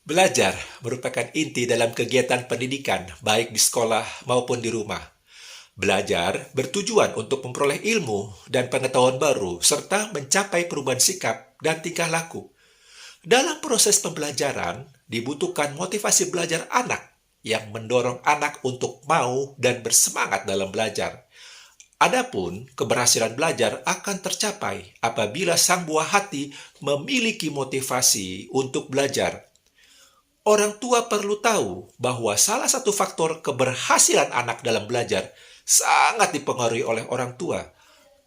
Belajar merupakan inti dalam kegiatan pendidikan, baik di sekolah maupun di rumah. Belajar bertujuan untuk memperoleh ilmu dan pengetahuan baru, serta mencapai perubahan sikap dan tingkah laku. Dalam proses pembelajaran, dibutuhkan motivasi belajar anak yang mendorong anak untuk mau dan bersemangat dalam belajar. Adapun keberhasilan belajar akan tercapai apabila sang buah hati memiliki motivasi untuk belajar. Orang tua perlu tahu bahwa salah satu faktor keberhasilan anak dalam belajar sangat dipengaruhi oleh orang tua,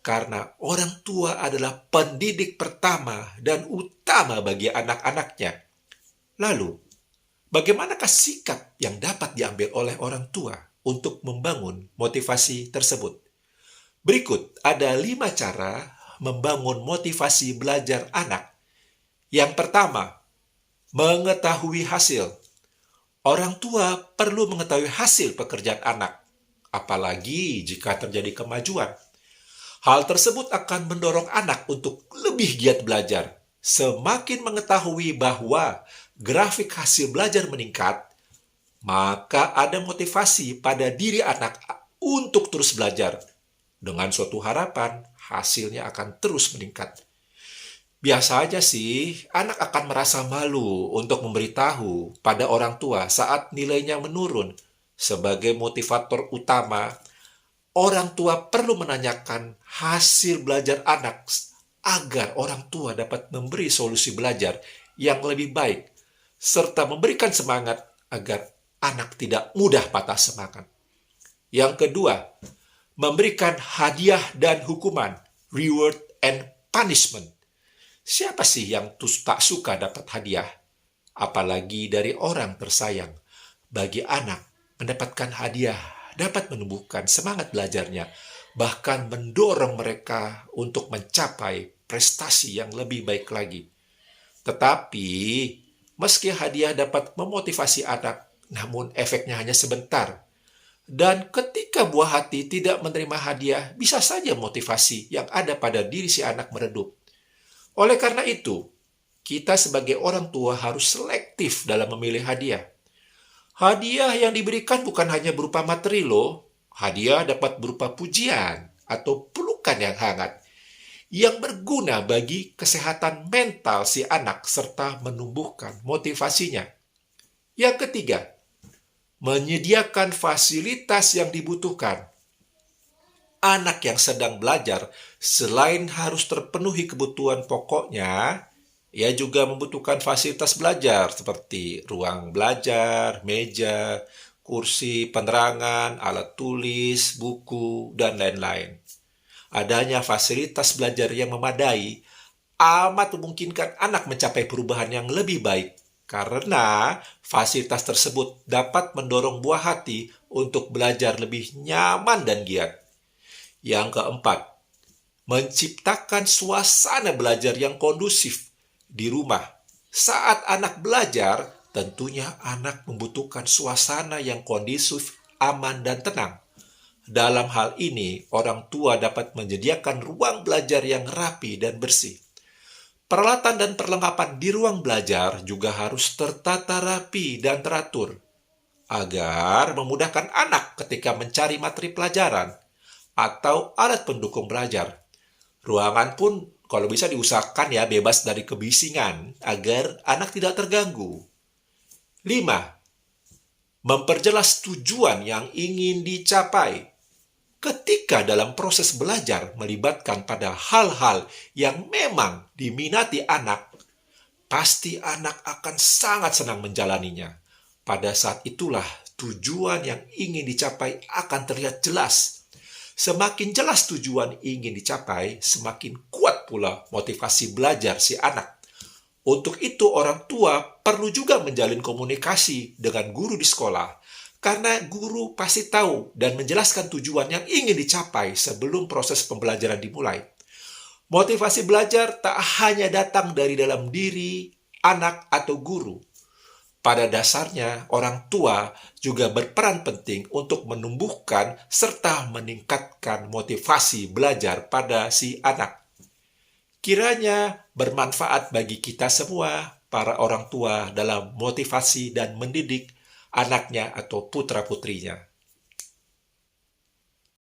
karena orang tua adalah pendidik pertama dan utama bagi anak-anaknya. Lalu, bagaimanakah sikap yang dapat diambil oleh orang tua untuk membangun motivasi tersebut? Berikut ada 5 cara membangun motivasi belajar anak. Yang pertama, mengetahui hasil. Orang tua perlu mengetahui hasil pekerjaan anak, apalagi jika terjadi kemajuan. Hal tersebut akan mendorong anak untuk lebih giat belajar. Semakin mengetahui bahwa grafik hasil belajar meningkat, maka ada motivasi pada diri anak untuk terus belajar. Dengan suatu harapan, hasilnya akan terus meningkat. Biasa aja sih, anak akan merasa malu untuk memberitahu pada orang tua saat nilainya menurun. Sebagai motivator utama, orang tua perlu menanyakan hasil belajar anak agar orang tua dapat memberi solusi belajar yang lebih baik, serta memberikan semangat agar anak tidak mudah patah semangat. Yang kedua, memberikan hadiah dan hukuman, reward and punishment. Siapa sih yang tak suka dapat hadiah? Apalagi dari orang tersayang. Bagi anak, mendapatkan hadiah dapat menumbuhkan semangat belajarnya, bahkan mendorong mereka untuk mencapai prestasi yang lebih baik lagi. Tetapi, meski hadiah dapat memotivasi anak, namun efeknya hanya sebentar. Dan ketika buah hati tidak menerima hadiah, bisa saja motivasi yang ada pada diri si anak meredup. Oleh karena itu, kita sebagai orang tua harus selektif dalam memilih hadiah. Hadiah yang diberikan bukan hanya berupa materi loh. Hadiah dapat berupa pujian atau pelukan yang hangat yang berguna bagi kesehatan mental si anak serta menumbuhkan motivasinya. Yang ketiga, menyediakan fasilitas yang dibutuhkan. Anak yang sedang belajar, selain harus terpenuhi kebutuhan pokoknya, ia juga membutuhkan fasilitas belajar seperti ruang belajar, meja, kursi, penerangan, alat tulis, buku, dan lain-lain. Adanya fasilitas belajar yang memadai amat memungkinkan anak mencapai perubahan yang lebih baik, karena fasilitas tersebut dapat mendorong buah hati untuk belajar lebih nyaman dan giat. Yang keempat, menciptakan suasana belajar yang kondusif di rumah. Saat anak belajar, tentunya anak membutuhkan suasana yang kondusif, aman, dan tenang. Dalam hal ini, orang tua dapat menyediakan ruang belajar yang rapi dan bersih. Peralatan dan perlengkapan di ruang belajar juga harus tertata rapi dan teratur, agar memudahkan anak ketika mencari materi pelajaran atau alat pendukung belajar. Ruangan pun kalau bisa diusahakan ya bebas dari kebisingan agar anak tidak terganggu. 5. Memperjelas tujuan yang ingin dicapai. Ketika dalam proses belajar melibatkan pada hal-hal yang memang diminati anak, pasti anak akan sangat senang menjalaninya. Pada saat itulah tujuan yang ingin dicapai akan terlihat jelas. Semakin jelas tujuan ingin dicapai, semakin kuat pula motivasi belajar si anak. Untuk itu orang tua perlu juga menjalin komunikasi dengan guru di sekolah, karena guru pasti tahu dan menjelaskan tujuan yang ingin dicapai sebelum proses pembelajaran dimulai. Motivasi belajar tak hanya datang dari dalam diri anak atau guru. Pada dasarnya, orang tua juga berperan penting untuk menumbuhkan serta meningkatkan motivasi belajar pada si anak. Kiranya bermanfaat bagi kita semua. para orang tua dalam motivasi dan mendidik anaknya atau putra-putrinya.